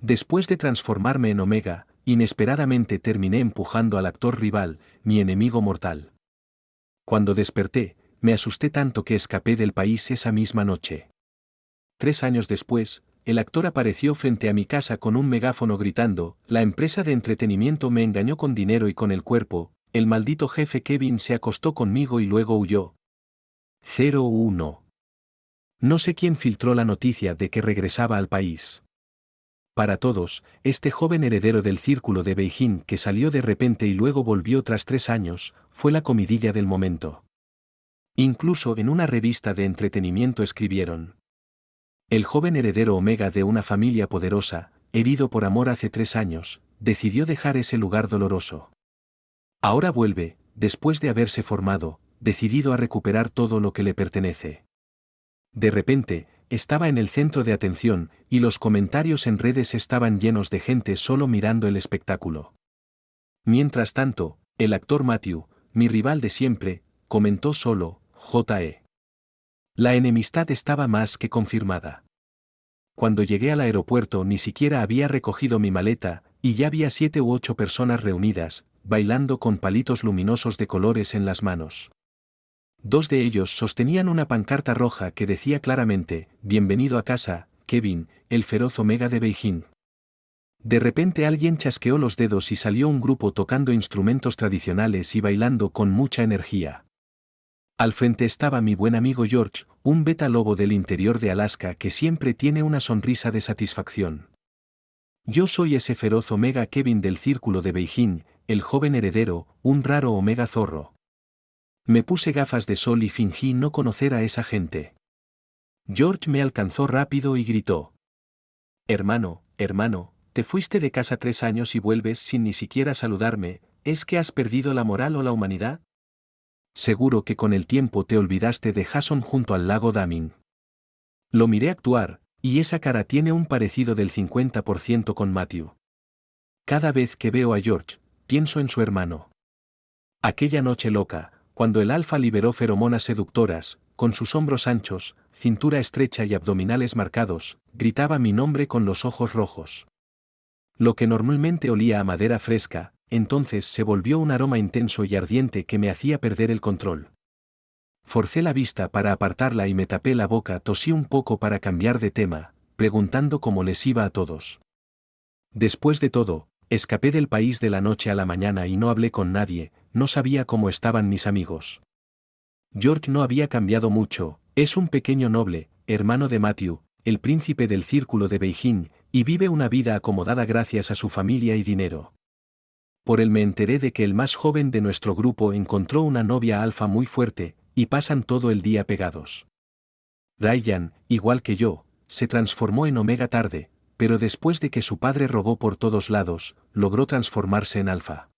Después de transformarme en Omega, inesperadamente terminé empujando al actor rival, mi enemigo mortal. Cuando desperté, me asusté tanto que escapé del país esa misma noche. 3 años después, el actor apareció frente a mi casa con un megáfono gritando: la empresa de entretenimiento me engañó con dinero y con el cuerpo, el maldito jefe Kevin se acostó conmigo y luego huyó. 01. No sé quién filtró la noticia de que regresaba al país. Para todos, este joven heredero del círculo de Beijing que salió de repente y luego volvió tras 3 años, fue la comidilla del momento. Incluso en una revista de entretenimiento escribieron: el joven heredero Omega de una familia poderosa, herido por amor hace 3 años, decidió dejar ese lugar doloroso. Ahora vuelve, después de haberse formado, decidido a recuperar todo lo que le pertenece. De repente, estaba en el centro de atención, y los comentarios en redes estaban llenos de gente solo mirando el espectáculo. Mientras tanto, el actor Matthew, mi rival de siempre, comentó solo: J.E. La enemistad estaba más que confirmada. Cuando llegué al aeropuerto ni siquiera había recogido mi maleta, y ya había 7 u 8 personas reunidas, bailando con palitos luminosos de colores en las manos. 2 de ellos sostenían una pancarta roja que decía claramente: bienvenido a casa, Kevin, el feroz Omega de Beijing. De repente alguien chasqueó los dedos y salió un grupo tocando instrumentos tradicionales y bailando con mucha energía. Al frente estaba mi buen amigo George, un beta lobo del interior de Alaska que siempre tiene una sonrisa de satisfacción. Yo soy ese feroz Omega Kevin del círculo de Beijing, el joven heredero, un raro Omega zorro. Me puse gafas de sol y fingí no conocer a esa gente. George me alcanzó rápido y gritó: hermano, te fuiste de casa 3 años y vuelves sin ni siquiera saludarme, ¿es que has perdido la moral o la humanidad? Seguro que con el tiempo te olvidaste de Jason junto al lago Daming. Lo miré actuar, y esa cara tiene un parecido del 50% con Matthew. Cada vez que veo a George, pienso en su hermano. Aquella noche loca, cuando el alfa liberó feromonas seductoras, con sus hombros anchos, cintura estrecha y abdominales marcados, gritaba mi nombre con los ojos rojos. Lo que normalmente olía a madera fresca, entonces se volvió un aroma intenso y ardiente que me hacía perder el control. Forcé la vista para apartarla y me tapé la boca, tosí un poco para cambiar de tema, preguntando cómo les iba a todos. Después de todo, escapé del país de la noche a la mañana y no hablé con nadie, no sabía cómo estaban mis amigos. George no había cambiado mucho, es un pequeño noble, hermano de Matthew, el príncipe del círculo de Beijing, y vive una vida acomodada gracias a su familia y dinero. Por él me enteré de que el más joven de nuestro grupo encontró una novia alfa muy fuerte, y pasan todo el día pegados. Ryan, igual que yo, se transformó en Omega tarde, pero después de que su padre robó por todos lados, logró transformarse en alfa.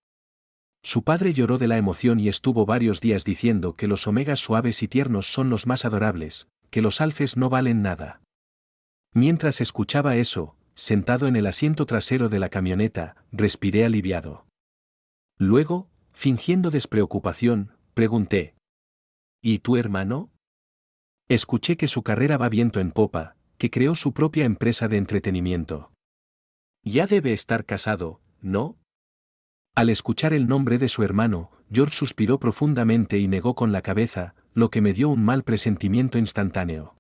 Su padre lloró de la emoción y estuvo varios días diciendo que los omegas suaves y tiernos son los más adorables, que los alfes no valen nada. Mientras escuchaba eso, sentado en el asiento trasero de la camioneta, respiré aliviado. Luego, fingiendo despreocupación, pregunté: ¿y tu hermano? Escuché que su carrera va viento en popa, que creó su propia empresa de entretenimiento. Ya debe estar casado, ¿no? Al escuchar el nombre de su hermano, George suspiró profundamente y negó con la cabeza, lo que me dio un mal presentimiento instantáneo.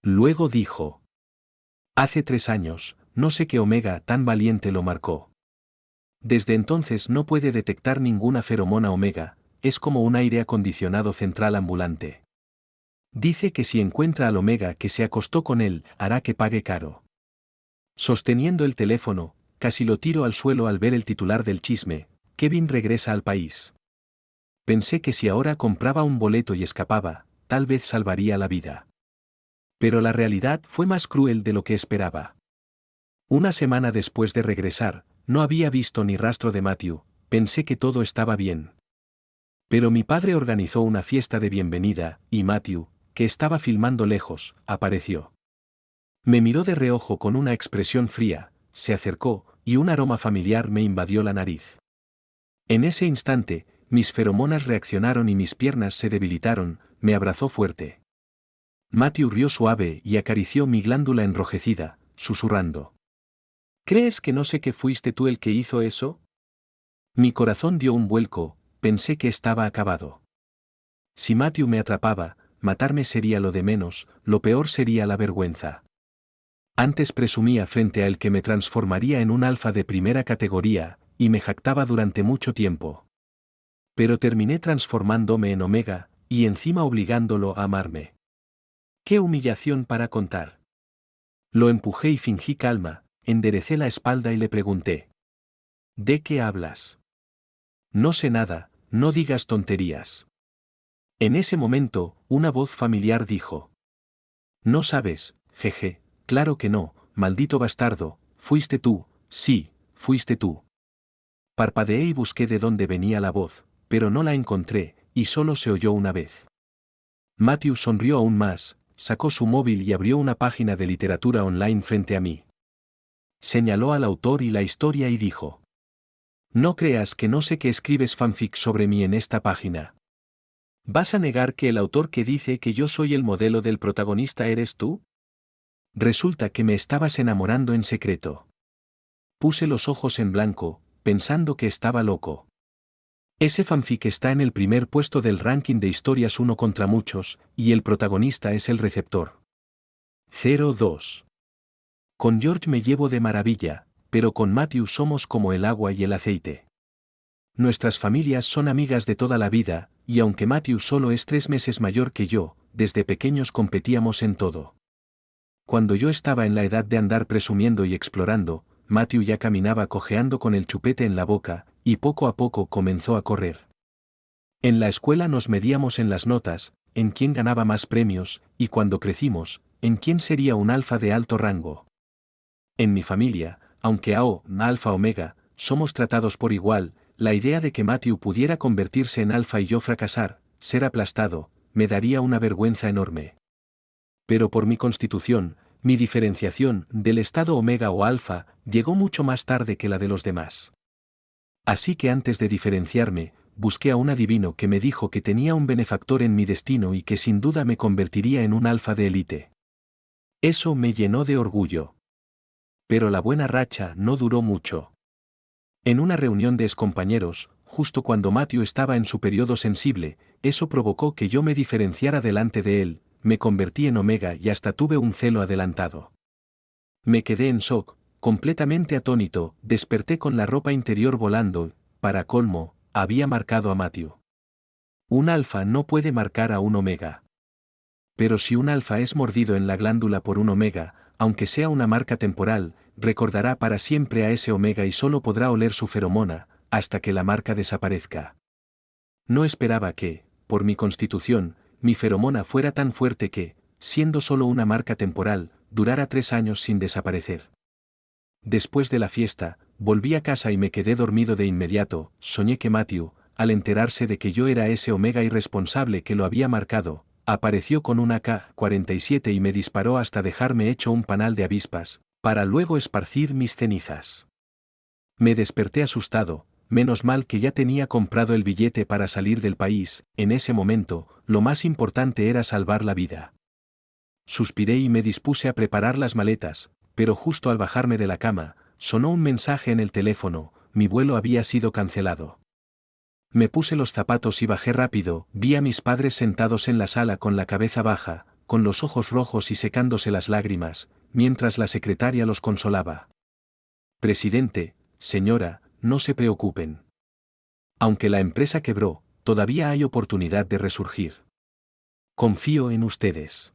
Luego dijo: hace 3 años, no sé qué Omega tan valiente lo marcó. Desde entonces no puede detectar ninguna feromona Omega, es como un aire acondicionado central ambulante. Dice que si encuentra al Omega que se acostó con él, hará que pague caro. Sosteniendo el teléfono, casi lo tiro al suelo al ver el titular del chisme: Kevin regresa al país. Pensé que si ahora compraba un boleto y escapaba, tal vez salvaría la vida. Pero la realidad fue más cruel de lo que esperaba. Una semana después de regresar, no había visto ni rastro de Matthew, pensé que todo estaba bien. Pero mi padre organizó una fiesta de bienvenida, y Matthew, que estaba filmando lejos, apareció. Me miró de reojo con una expresión fría, se acercó, y un aroma familiar me invadió la nariz. En ese instante, mis feromonas reaccionaron y mis piernas se debilitaron, me abrazó fuerte. Matthew rió suave y acarició mi glándula enrojecida, susurrando: ¿Crees que no sé que fuiste tú el que hizo eso? Mi corazón dio un vuelco, pensé que estaba acabado. Si Matthew me atrapaba, matarme sería lo de menos, lo peor sería la vergüenza. Antes presumía frente a él que me transformaría en un alfa de primera categoría, y me jactaba durante mucho tiempo. Pero terminé transformándome en omega, y encima obligándolo a amarme. ¡Qué humillación para contar! Lo empujé y fingí calma, enderecé la espalda y le pregunté. ¿De qué hablas? No sé nada, no digas tonterías. En ese momento, una voz familiar dijo. No sabes, jeje, claro que no, maldito bastardo, fuiste tú, sí, fuiste tú. Parpadeé y busqué de dónde venía la voz, pero no la encontré, y solo se oyó una vez. Matthew sonrió aún más, sacó su móvil y abrió una página de literatura online frente a mí. Señaló al autor y la historia y dijo. No creas que no sé que escribes fanfic sobre mí en esta página. ¿Vas a negar que el autor que dice que yo soy el modelo del protagonista eres tú? Resulta que me estabas enamorando en secreto. Puse los ojos en blanco, pensando que estaba loco. Ese fanfic está en el primer puesto del ranking de historias uno contra muchos, y el protagonista es el receptor. 02. Con George me llevo de maravilla, pero con Matthew somos como el agua y el aceite. Nuestras familias son amigas de toda la vida, y aunque Matthew solo es 3 meses mayor que yo, desde pequeños competíamos en todo. Cuando yo estaba en la edad de andar presumiendo y explorando, Matthew ya caminaba cojeando con el chupete en la boca, y poco a poco comenzó a correr. En la escuela nos medíamos en las notas, en quién ganaba más premios, y cuando crecimos, en quién sería un alfa de alto rango. En mi familia, aunque alfa omega, somos tratados por igual, la idea de que Matthew pudiera convertirse en alfa y yo fracasar, ser aplastado, me daría una vergüenza enorme. Pero por mi constitución, mi diferenciación del estado omega o alfa llegó mucho más tarde que la de los demás. Así que antes de diferenciarme, busqué a un adivino que me dijo que tenía un benefactor en mi destino y que sin duda me convertiría en un alfa de élite. Eso me llenó de orgullo. Pero la buena racha no duró mucho. En una reunión de excompañeros, justo cuando Matthew estaba en su periodo sensible, eso provocó que yo me diferenciara delante de él, me convertí en omega y hasta tuve un celo adelantado. Me quedé en shock, completamente atónito, desperté con la ropa interior volando, para colmo, había marcado a Matthew. Un alfa no puede marcar a un omega. Pero si un alfa es mordido en la glándula por un omega, aunque sea una marca temporal, recordará para siempre a ese omega y solo podrá oler su feromona, hasta que la marca desaparezca. No esperaba que, por mi constitución, mi feromona fuera tan fuerte que, siendo solo una marca temporal, durara 3 años sin desaparecer. Después de la fiesta, volví a casa y me quedé dormido de inmediato. Soñé que Matthew, al enterarse de que yo era ese omega irresponsable que lo había marcado, apareció con una K-47 y me disparó hasta dejarme hecho un panal de avispas, para luego esparcir mis cenizas. Me desperté asustado, menos mal que ya tenía comprado el billete para salir del país. En ese momento, lo más importante era salvar la vida. Suspiré y me dispuse a preparar las maletas, pero justo al bajarme de la cama, sonó un mensaje en el teléfono, mi vuelo había sido cancelado. Me puse los zapatos y bajé rápido, vi a mis padres sentados en la sala con la cabeza baja, con los ojos rojos y secándose las lágrimas, mientras la secretaria los consolaba. Presidente, señora, no se preocupen. Aunque la empresa quebró, todavía hay oportunidad de resurgir. Confío en ustedes.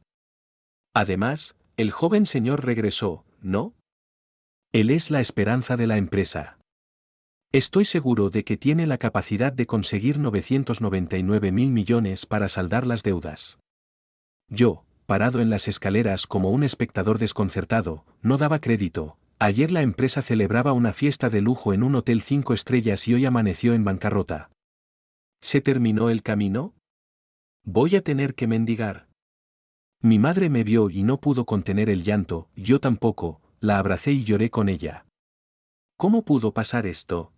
Además, el joven señor regresó, ¿no? Él es la esperanza de la empresa. Estoy seguro de que tiene la capacidad de conseguir 999.000 millones para saldar las deudas. Yo, parado en las escaleras como un espectador desconcertado, no daba crédito. Ayer la empresa celebraba una fiesta de lujo en un hotel 5 estrellas y hoy amaneció en bancarrota. ¿Se terminó el camino? Voy a tener que mendigar. Mi madre me vio y no pudo contener el llanto, yo tampoco, la abracé y lloré con ella. ¿Cómo pudo pasar esto?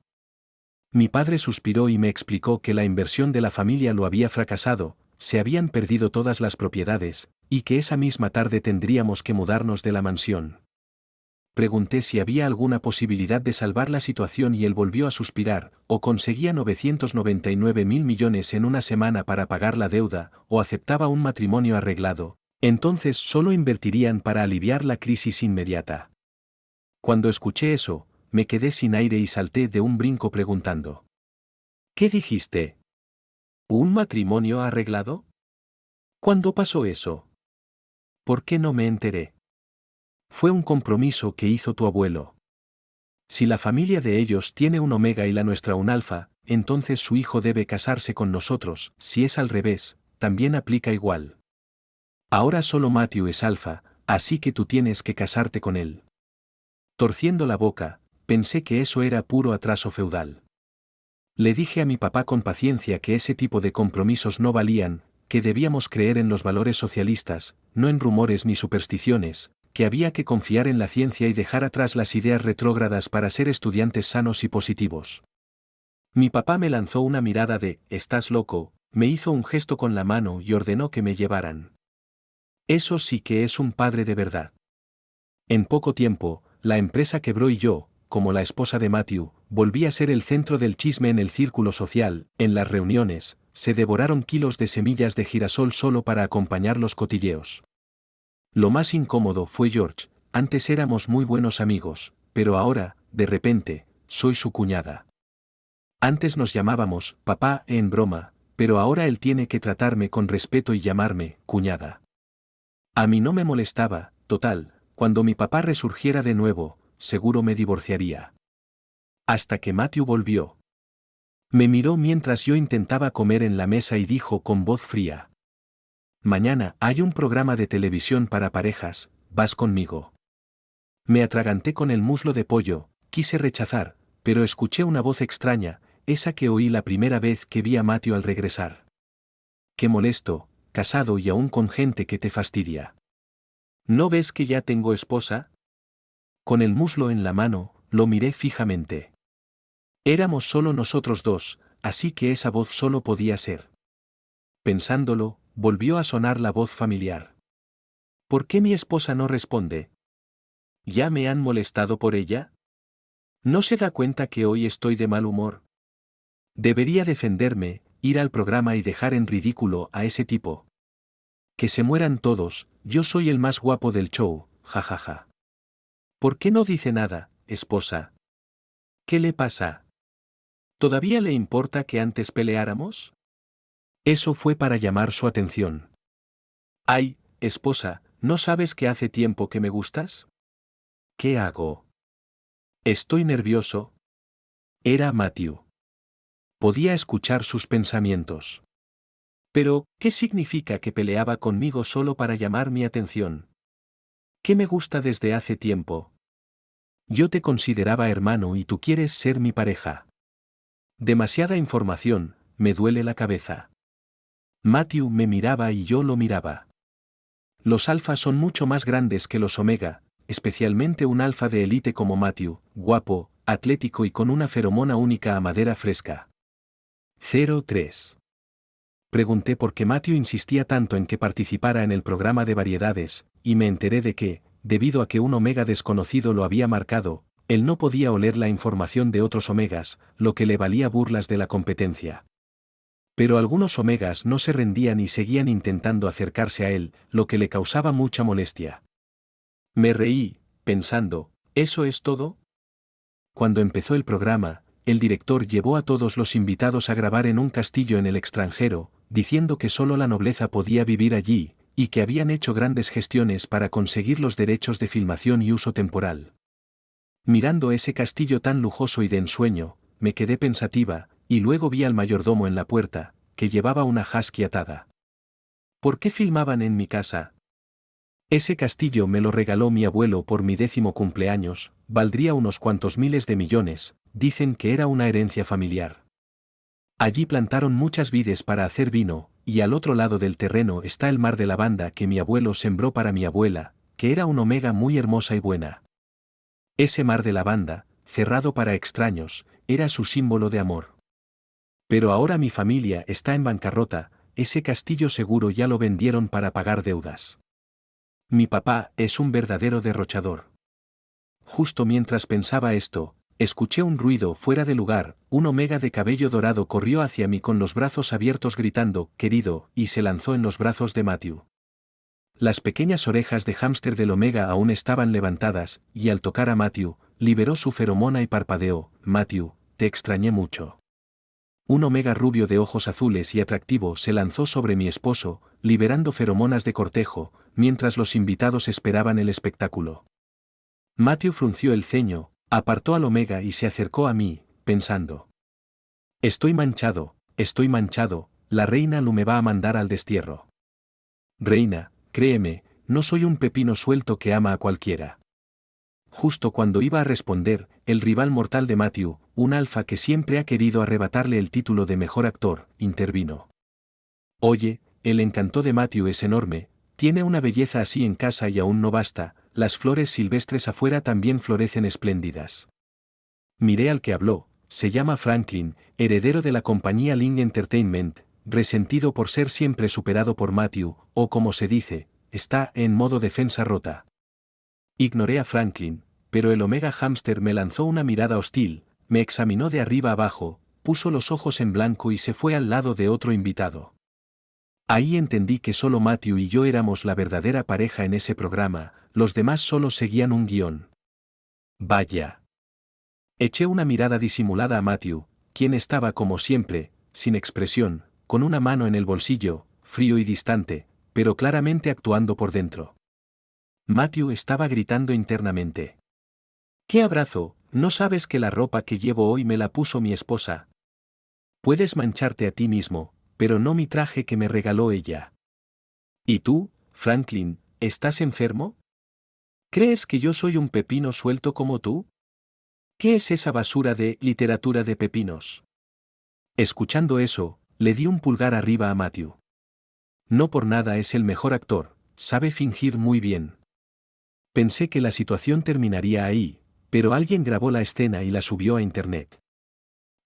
Mi padre suspiró y me explicó que la inversión de la familia lo había fracasado, se habían perdido todas las propiedades, y que esa misma tarde tendríamos que mudarnos de la mansión. Pregunté si había alguna posibilidad de salvar la situación y él volvió a suspirar, o conseguía 999.000 millones en una semana para pagar la deuda, o aceptaba un matrimonio arreglado, entonces solo invertirían para aliviar la crisis inmediata. Cuando escuché eso, me quedé sin aire y salté de un brinco preguntando. ¿Qué dijiste? ¿Un matrimonio arreglado? ¿Cuándo pasó eso? ¿Por qué no me enteré? Fue un compromiso que hizo tu abuelo. Si la familia de ellos tiene un omega y la nuestra un alfa, entonces su hijo debe casarse con nosotros. Si es al revés, también aplica igual. Ahora solo Matthew es alfa, así que tú tienes que casarte con él. Torciendo la boca, pensé que eso era puro atraso feudal. Le dije a mi papá con paciencia que ese tipo de compromisos no valían, que debíamos creer en los valores socialistas, no en rumores ni supersticiones, que había que confiar en la ciencia y dejar atrás las ideas retrógradas para ser estudiantes sanos y positivos. Mi papá me lanzó una mirada de, «¿Estás loco?», me hizo un gesto con la mano y ordenó que me llevaran. Eso sí que es un padre de verdad. En poco tiempo, la empresa quebró y yo, como la esposa de Matthew, volví a ser el centro del chisme en el círculo social. En las reuniones, se devoraron kilos de semillas de girasol solo para acompañar los cotilleos. Lo más incómodo fue George. Antes éramos muy buenos amigos, pero ahora, de repente, soy su cuñada. Antes nos llamábamos papá en broma, pero ahora él tiene que tratarme con respeto y llamarme cuñada. A mí no me molestaba, total, cuando mi papá resurgiera de nuevo, seguro me divorciaría. Hasta que Matthew volvió. Me miró mientras yo intentaba comer en la mesa y dijo con voz fría. Mañana hay un programa de televisión para parejas, ¿vas conmigo? Me atraganté con el muslo de pollo, quise rechazar, pero escuché una voz extraña, esa que oí la primera vez que vi a Matthew al regresar. Qué molesto, casado y aún con gente que te fastidia. ¿No ves que ya tengo esposa? Con el muslo en la mano, lo miré fijamente. Éramos solo nosotros dos, así que esa voz solo podía ser. Pensándolo, volvió a sonar la voz familiar. ¿Por qué mi esposa no responde? ¿Ya me han molestado por ella? ¿No se da cuenta que hoy estoy de mal humor? Debería defenderme, ir al programa y dejar en ridículo a ese tipo. Que se mueran todos, yo soy el más guapo del show, jajaja. ¿Por qué no dice nada, esposa? ¿Qué le pasa? ¿Todavía le importa que antes peleáramos? Eso fue para llamar su atención. Ay, esposa, ¿no sabes que hace tiempo que me gustas? ¿Qué hago? Estoy nervioso. Era Matthew. Podía escuchar sus pensamientos. Pero, ¿qué significa que peleaba conmigo solo para llamar mi atención? ¿Qué me gusta desde hace tiempo? Yo te consideraba hermano y tú quieres ser mi pareja. Demasiada información, me duele la cabeza. Matthew me miraba y yo lo miraba. Los alfa son mucho más grandes que los omega, especialmente un alfa de élite como Matthew, guapo, atlético y con una feromona única a madera fresca. 03. Pregunté por qué Matthew insistía tanto en que participara en el programa de variedades, y me enteré de que, debido a que un omega desconocido lo había marcado, él no podía oler la información de otros omegas, lo que le valía burlas de la competencia. Pero algunos omegas no se rendían y seguían intentando acercarse a él, lo que le causaba mucha molestia. Me reí, pensando, ¿eso es todo? Cuando empezó el programa, el director llevó a todos los invitados a grabar en un castillo en el extranjero, diciendo que solo la nobleza podía vivir allí, y que habían hecho grandes gestiones para conseguir los derechos de filmación y uso temporal. Mirando ese castillo tan lujoso y de ensueño, me quedé pensativa, y luego vi al mayordomo en la puerta, que llevaba una husky atada. ¿Por qué filmaban en mi casa? Ese castillo me lo regaló mi abuelo por mi 10º cumpleaños, valdría unos cuantos miles de millones, dicen que era una herencia familiar. Allí plantaron muchas vides para hacer vino, y al otro lado del terreno está el mar de lavanda que mi abuelo sembró para mi abuela, que era una omega muy hermosa y buena. Ese mar de lavanda, cerrado para extraños, era su símbolo de amor. Pero ahora mi familia está en bancarrota, ese castillo seguro ya lo vendieron para pagar deudas. Mi papá es un verdadero derrochador. Justo mientras pensaba esto, escuché un ruido fuera de lugar, un omega de cabello dorado corrió hacia mí con los brazos abiertos gritando, querido, y se lanzó en los brazos de Matthew. Las pequeñas orejas de hámster del omega aún estaban levantadas, y al tocar a Matthew, liberó su feromona y parpadeó, Matthew, te extrañé mucho. Un omega rubio de ojos azules y atractivo se lanzó sobre mi esposo, liberando feromonas de cortejo, mientras los invitados esperaban el espectáculo. Matthew frunció el ceño, apartó al omega y se acercó a mí, pensando. Estoy manchado, la reina Lu me va a mandar al destierro. Reina, créeme, no soy un pepino suelto que ama a cualquiera. Justo cuando iba a responder, el rival mortal de Matthew, un alfa que siempre ha querido arrebatarle el título de mejor actor, intervino. Oye, el encanto de Matthew es enorme, tiene una belleza así en casa y aún no basta, las flores silvestres afuera también florecen espléndidas. Miré al que habló, se llama Franklin, heredero de la compañía Ling Entertainment, resentido por ser siempre superado por Matthew, o como se dice, está en modo defensa rota. Ignoré a Franklin, pero el Omega Hámster me lanzó una mirada hostil, me examinó de arriba abajo, puso los ojos en blanco y se fue al lado de otro invitado. Ahí entendí que solo Matthew y yo éramos la verdadera pareja en ese programa, los demás solo seguían un guión. Vaya. Eché una mirada disimulada a Matthew, quien estaba como siempre, sin expresión, con una mano en el bolsillo, frío y distante, pero claramente actuando por dentro. Matthew estaba gritando internamente. ¡Qué abrazo! ¿No sabes que la ropa que llevo hoy me la puso mi esposa? Puedes mancharte a ti mismo, pero no mi traje que me regaló ella. ¿Y tú, Franklin, estás enfermo? ¿Crees que yo soy un pepino suelto como tú? ¿Qué es esa basura de literatura de pepinos? Escuchando eso, le di un pulgar arriba a Matthew. No por nada es el mejor actor, sabe fingir muy bien. Pensé que la situación terminaría ahí, pero alguien grabó la escena y la subió a internet.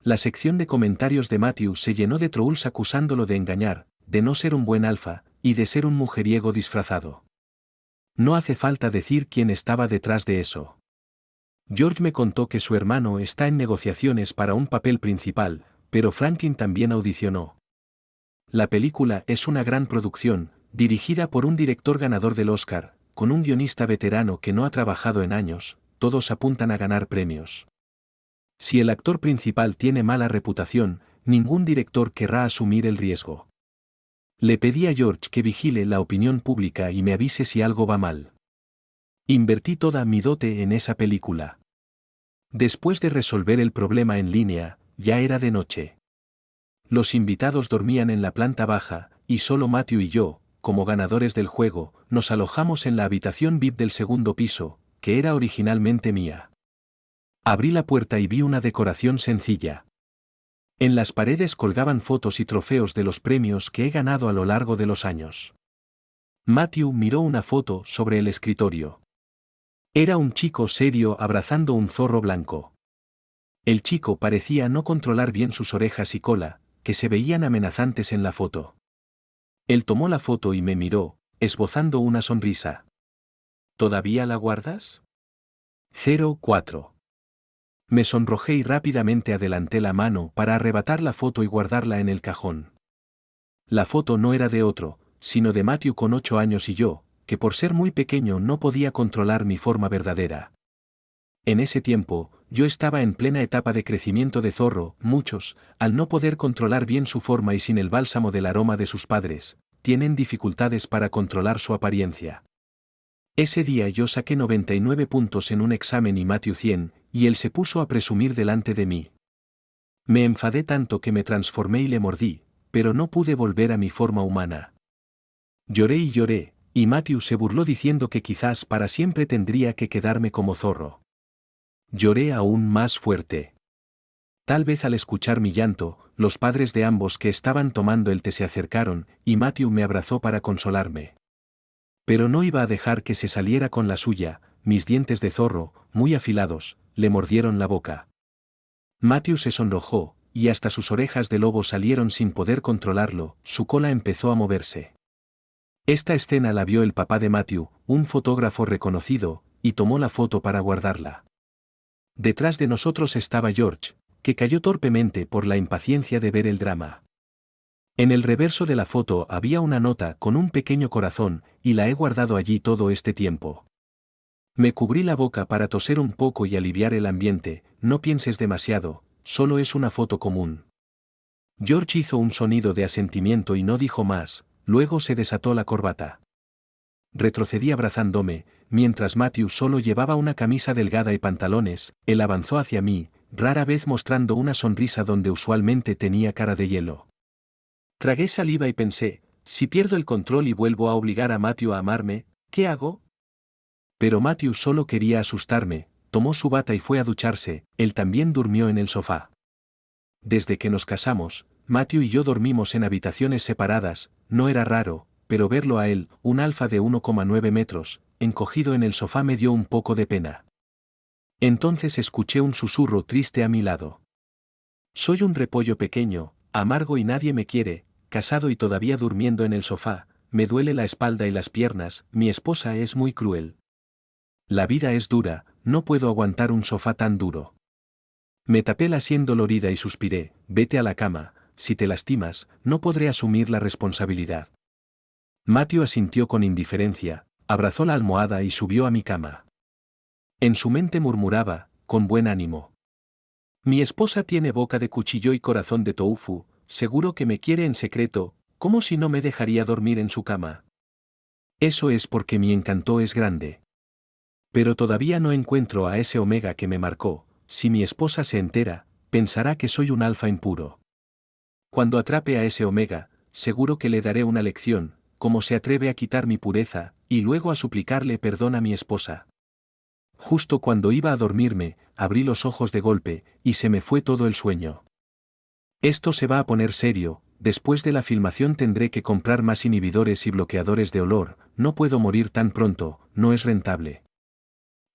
La sección de comentarios de Matthew se llenó de trolls acusándolo de engañar, de no ser un buen alfa, y de ser un mujeriego disfrazado. No hace falta decir quién estaba detrás de eso. George me contó que su hermano está en negociaciones para un papel principal, pero Franklin también audicionó. La película es una gran producción, dirigida por un director ganador del Oscar, con un guionista veterano que no ha trabajado en años, todos apuntan a ganar premios. Si el actor principal tiene mala reputación, ningún director querrá asumir el riesgo. Le pedí a George que vigile la opinión pública y me avise si algo va mal. Invertí toda mi dote en esa película. Después de resolver el problema en línea, ya era de noche. Los invitados dormían en la planta baja, y solo Matthew y yo, como ganadores del juego, nos alojamos en la habitación VIP del segundo piso, que era originalmente mía. Abrí la puerta y vi una decoración sencilla. En las paredes colgaban fotos y trofeos de los premios que he ganado a lo largo de los años. Matthew miró una foto sobre el escritorio. Era un chico serio abrazando un zorro blanco. El chico parecía no controlar bien sus orejas y cola, que se veían amenazantes en la foto. Él tomó la foto y me miró, esbozando una sonrisa. ¿Todavía la guardas? 04. Me sonrojé y rápidamente adelanté la mano para arrebatar la foto y guardarla en el cajón. La foto no era de otro, sino de Matthew con 8 años y yo, que por ser muy pequeño no podía controlar mi forma verdadera. En ese tiempo, yo estaba en plena etapa de crecimiento de zorro, muchos, al no poder controlar bien su forma y sin el bálsamo del aroma de sus padres, tienen dificultades para controlar su apariencia. Ese día yo saqué 99 puntos en un examen y Matthew 100, y él se puso a presumir delante de mí. Me enfadé tanto que me transformé y le mordí, pero no pude volver a mi forma humana. Lloré y lloré, y Matthew se burló diciendo que quizás para siempre tendría que quedarme como zorro. Lloré aún más fuerte. Tal vez al escuchar mi llanto, los padres de ambos que estaban tomando el té se acercaron, y Matthew me abrazó para consolarme. Pero no iba a dejar que se saliera con la suya, mis dientes de zorro, muy afilados, le mordieron la boca. Matthew se sonrojó, y hasta sus orejas de lobo salieron sin poder controlarlo, su cola empezó a moverse. Esta escena la vio el papá de Matthew, un fotógrafo reconocido, y tomó la foto para guardarla. Detrás de nosotros estaba George, que cayó torpemente por la impaciencia de ver el drama. En el reverso de la foto había una nota con un pequeño corazón, y la he guardado allí todo este tiempo. Me cubrí la boca para toser un poco y aliviar el ambiente. No pienses demasiado, solo es una foto común. George hizo un sonido de asentimiento y no dijo más, luego se desató la corbata. Retrocedí abrazándome, mientras Matthew solo llevaba una camisa delgada y pantalones. Él avanzó hacia mí, rara vez mostrando una sonrisa donde usualmente tenía cara de hielo. Tragué saliva y pensé, si pierdo el control y vuelvo a obligar a Matthew a amarme, ¿qué hago? Pero Matthew solo quería asustarme, tomó su bata y fue a ducharse. Él también durmió en el sofá. Desde que nos casamos, Matthew y yo dormimos en habitaciones separadas. No era raro, pero verlo a él, un alfa de 1,9 metros, encogido en el sofá me dio un poco de pena. Entonces escuché un susurro triste a mi lado. Soy un repollo pequeño, amargo y nadie me quiere, casado y todavía durmiendo en el sofá, me duele la espalda y las piernas, mi esposa es muy cruel. La vida es dura, no puedo aguantar un sofá tan duro. Me tapé la sien dolorida y suspiré, vete a la cama, si te lastimas, no podré asumir la responsabilidad. Matthew asintió con indiferencia, abrazó la almohada y subió a mi cama. En su mente murmuraba, con buen ánimo. Mi esposa tiene boca de cuchillo y corazón de tofu, seguro que me quiere en secreto, ¿cómo si no me dejaría dormir en su cama? Eso es porque mi encanto es grande. Pero todavía no encuentro a ese omega que me marcó. Si mi esposa se entera, pensará que soy un alfa impuro. Cuando atrape a ese omega, seguro que le daré una lección, cómo se atreve a quitar mi pureza, y luego a suplicarle perdón a mi esposa. Justo cuando iba a dormirme, abrí los ojos de golpe, y se me fue todo el sueño. Esto se va a poner serio, después de la filmación tendré que comprar más inhibidores y bloqueadores de olor, no puedo morir tan pronto, no es rentable.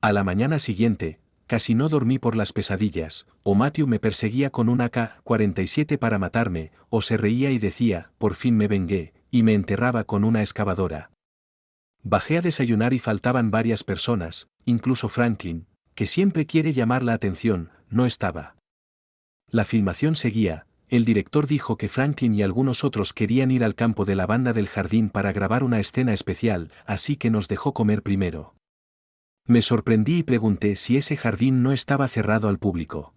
A la mañana siguiente, casi no dormí por las pesadillas, o Matthew me perseguía con un AK-47 para matarme, o se reía y decía, por fin me vengué, y me enterraba con una excavadora. Bajé a desayunar y faltaban varias personas, incluso Franklin, que siempre quiere llamar la atención, no estaba. La filmación seguía, el director dijo que Franklin y algunos otros querían ir al campo de la banda del jardín para grabar una escena especial, así que nos dejó comer primero. Me sorprendí y pregunté si ese jardín no estaba cerrado al público.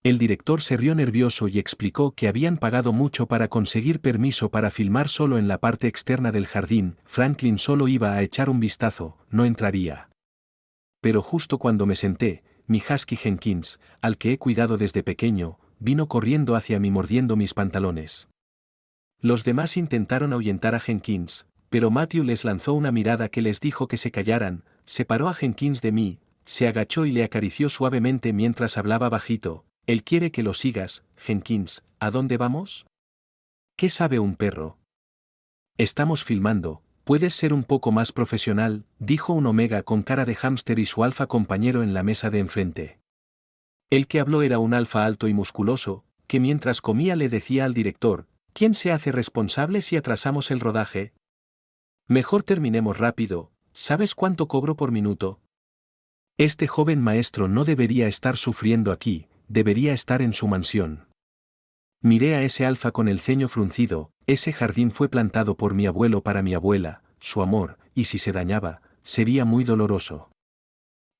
El director se rió nervioso y explicó que habían pagado mucho para conseguir permiso para filmar solo en la parte externa del jardín. Franklin solo iba a echar un vistazo, no entraría. Pero justo cuando me senté, mi husky Jenkins, al que he cuidado desde pequeño, vino corriendo hacia mí mordiendo mis pantalones. Los demás intentaron ahuyentar a Jenkins, pero Matthew les lanzó una mirada que les dijo que se callaran, separó a Jenkins de mí, se agachó y le acarició suavemente mientras hablaba bajito. Él quiere que lo sigas, Jenkins, ¿a dónde vamos? ¿Qué sabe un perro? Estamos filmando, puedes ser un poco más profesional, dijo un omega con cara de hámster y su alfa compañero en la mesa de enfrente. El que habló era un alfa alto y musculoso, que mientras comía le decía al director, ¿quién se hace responsable si atrasamos el rodaje? Mejor terminemos rápido, ¿sabes cuánto cobro por minuto? Este joven maestro no debería estar sufriendo aquí, debería estar en su mansión. Miré a ese alfa con el ceño fruncido, ese jardín fue plantado por mi abuelo para mi abuela, su amor, y si se dañaba, sería muy doloroso.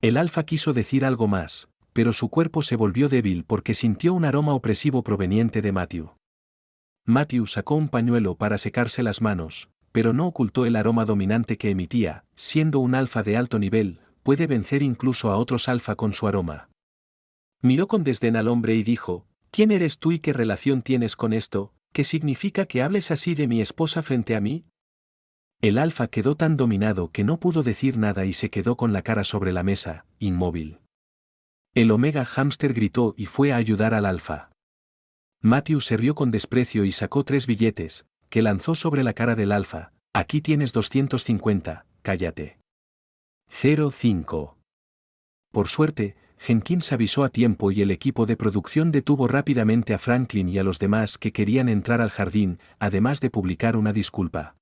El alfa quiso decir algo más, pero su cuerpo se volvió débil porque sintió un aroma opresivo proveniente de Matthew. Matthew sacó un pañuelo para secarse las manos, pero no ocultó el aroma dominante que emitía. Siendo un alfa de alto nivel, puede vencer incluso a otros alfa con su aroma. Miró con desdén al hombre y dijo, ¿quién eres tú y qué relación tienes con esto? ¿Qué significa que hables así de mi esposa frente a mí? El alfa quedó tan dominado que no pudo decir nada y se quedó con la cara sobre la mesa, inmóvil. El omega hámster gritó y fue a ayudar al alfa. Matthew se rió con desprecio y sacó 3 billetes, que lanzó sobre la cara del alfa. Aquí tienes 250, cállate. 05. Por suerte, Jenkins avisó a tiempo y el equipo de producción detuvo rápidamente a Franklin y a los demás que querían entrar al jardín, además de publicar una disculpa.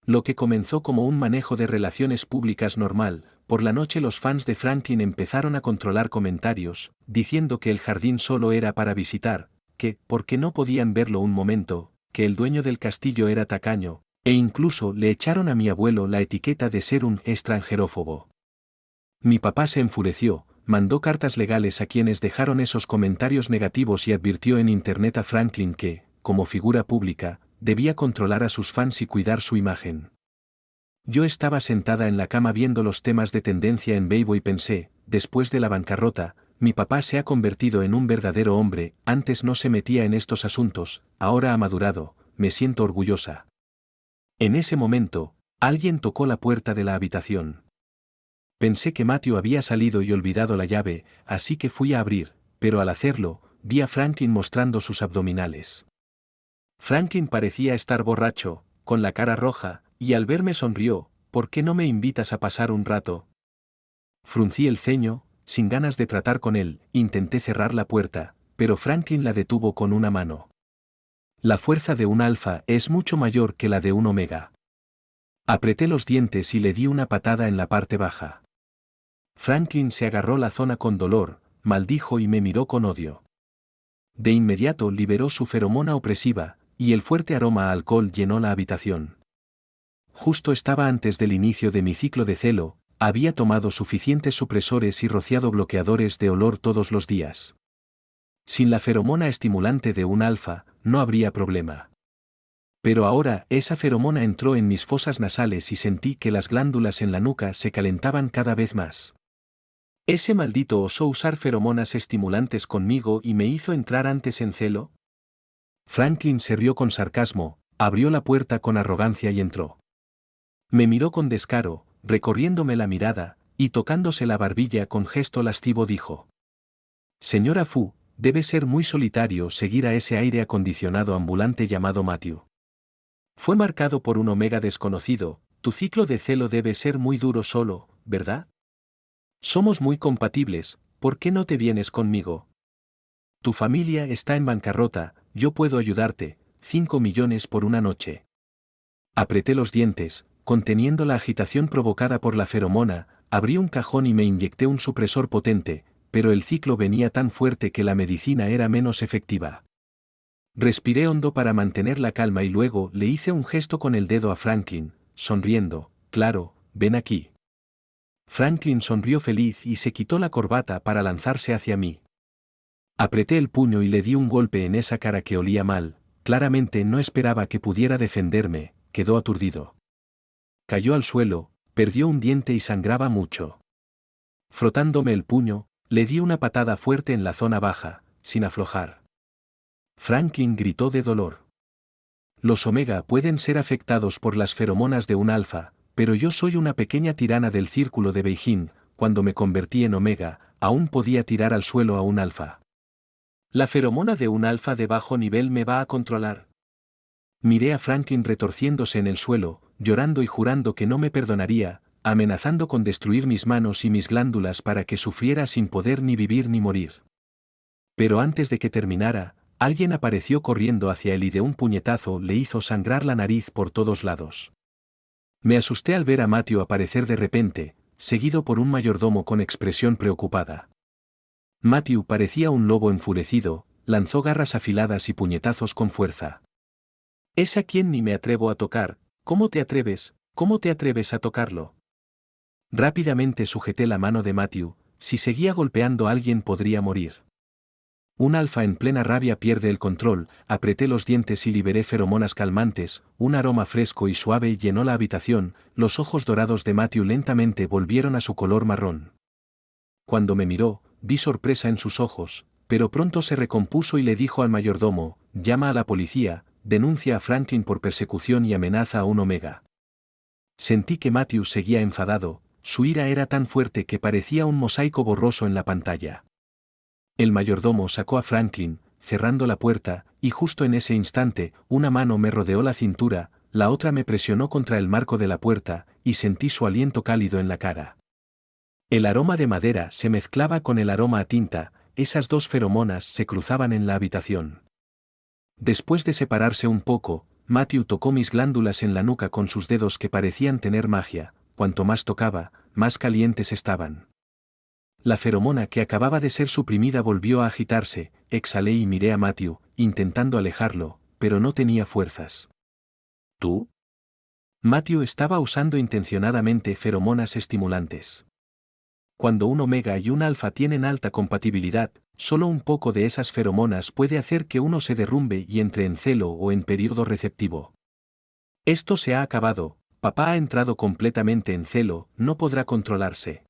Lo que comenzó como un manejo de relaciones públicas normal, por la noche los fans de Franklin empezaron a controlar comentarios, diciendo que el jardín solo era para visitar, que, porque no podían verlo un momento, que el dueño del castillo era tacaño, e incluso le echaron a mi abuelo la etiqueta de ser un extranjerófobo. Mi papá se enfureció, mandó cartas legales a quienes dejaron esos comentarios negativos y advirtió en internet a Franklin que, como figura pública, debía controlar a sus fans y cuidar su imagen. Yo estaba sentada en la cama viendo los temas de tendencia en Weibo y pensé, después de la bancarrota, mi papá se ha convertido en un verdadero hombre, antes no se metía en estos asuntos, ahora ha madurado, me siento orgullosa. En ese momento, alguien tocó la puerta de la habitación. Pensé que Matthew había salido y olvidado la llave, así que fui a abrir, pero al hacerlo, vi a Franklin mostrando sus abdominales. Franklin parecía estar borracho, con la cara roja, y al verme sonrió, ¿por qué no me invitas a pasar un rato? Fruncí el ceño, sin ganas de tratar con él, intenté cerrar la puerta, pero Franklin la detuvo con una mano. La fuerza de un alfa es mucho mayor que la de un omega. Apreté los dientes y le di una patada en la parte baja. Franklin se agarró la zona con dolor, maldijo y me miró con odio. De inmediato liberó su feromona opresiva, y el fuerte aroma a alcohol llenó la habitación. Justo estaba antes del inicio de mi ciclo de celo, había tomado suficientes supresores y rociado bloqueadores de olor todos los días. Sin la feromona estimulante de un alfa, no habría problema. Pero ahora esa feromona entró en mis fosas nasales y sentí que las glándulas en la nuca se calentaban cada vez más. ¿Ese maldito osó usar feromonas estimulantes conmigo y me hizo entrar antes en celo? Franklin se rió con sarcasmo, abrió la puerta con arrogancia y entró. Me miró con descaro, recorriéndome la mirada, y tocándose la barbilla con gesto lascivo dijo: Señora Fu, debe ser muy solitario seguir a ese aire acondicionado ambulante llamado Matthew. Fue marcado por un omega desconocido, tu ciclo de celo debe ser muy duro solo, ¿verdad? Somos muy compatibles, ¿por qué no te vienes conmigo? Tu familia está en bancarrota, yo puedo ayudarte, 5 millones por una noche. Apreté los dientes, conteniendo la agitación provocada por la feromona, abrí un cajón y me inyecté un supresor potente, pero el ciclo venía tan fuerte que la medicina era menos efectiva. Respiré hondo para mantener la calma y luego le hice un gesto con el dedo a Franklin, sonriendo, claro, ven aquí. Franklin sonrió feliz y se quitó la corbata para lanzarse hacia mí. Apreté el puño y le di un golpe en esa cara que olía mal, claramente no esperaba que pudiera defenderme, quedó aturdido. Cayó al suelo, perdió un diente y sangraba mucho. Frotándome el puño, le di una patada fuerte en la zona baja, sin aflojar. Franklin gritó de dolor. Los omega pueden ser afectados por las feromonas de un alfa, pero yo soy una pequeña tirana del círculo de Beijing, cuando me convertí en omega, aún podía tirar al suelo a un alfa. ¿La feromona de un alfa de bajo nivel me va a controlar? Miré a Franklin retorciéndose en el suelo, llorando y jurando que no me perdonaría, amenazando con destruir mis manos y mis glándulas para que sufriera sin poder ni vivir ni morir. Pero antes de que terminara, alguien apareció corriendo hacia él y de un puñetazo le hizo sangrar la nariz por todos lados. Me asusté al ver a Matthew aparecer de repente, seguido por un mayordomo con expresión preocupada. Matthew parecía un lobo enfurecido, lanzó garras afiladas y puñetazos con fuerza. Es a quien ni me atrevo a tocar, ¿cómo te atreves a tocarlo? Rápidamente sujeté la mano de Matthew, si seguía golpeando a alguien podría morir. Un alfa en plena rabia pierde el control, apreté los dientes y liberé feromonas calmantes, un aroma fresco y suave llenó la habitación, los ojos dorados de Matthew lentamente volvieron a su color marrón. Cuando me miró, vi sorpresa en sus ojos, pero pronto se recompuso y le dijo al mayordomo, llama a la policía, denuncia a Franklin por persecución y amenaza a un omega. Sentí que Matthew seguía enfadado, su ira era tan fuerte que parecía un mosaico borroso en la pantalla. El mayordomo sacó a Franklin, cerrando la puerta, y justo en ese instante, una mano me rodeó la cintura, la otra me presionó contra el marco de la puerta, y sentí su aliento cálido en la cara. El aroma de madera se mezclaba con el aroma a tinta, esas dos feromonas se cruzaban en la habitación. Después de separarse un poco, Matthew tocó mis glándulas en la nuca con sus dedos que parecían tener magia, cuanto más tocaba, más calientes estaban. La feromona que acababa de ser suprimida volvió a agitarse, exhalé y miré a Matthew, intentando alejarlo, pero no tenía fuerzas. ¿Tú? Matthew estaba usando intencionadamente feromonas estimulantes. Cuando un omega y un alfa tienen alta compatibilidad, solo un poco de esas feromonas puede hacer que uno se derrumbe y entre en celo o en periodo receptivo. Esto se ha acabado, papá ha entrado completamente en celo, no podrá controlarse.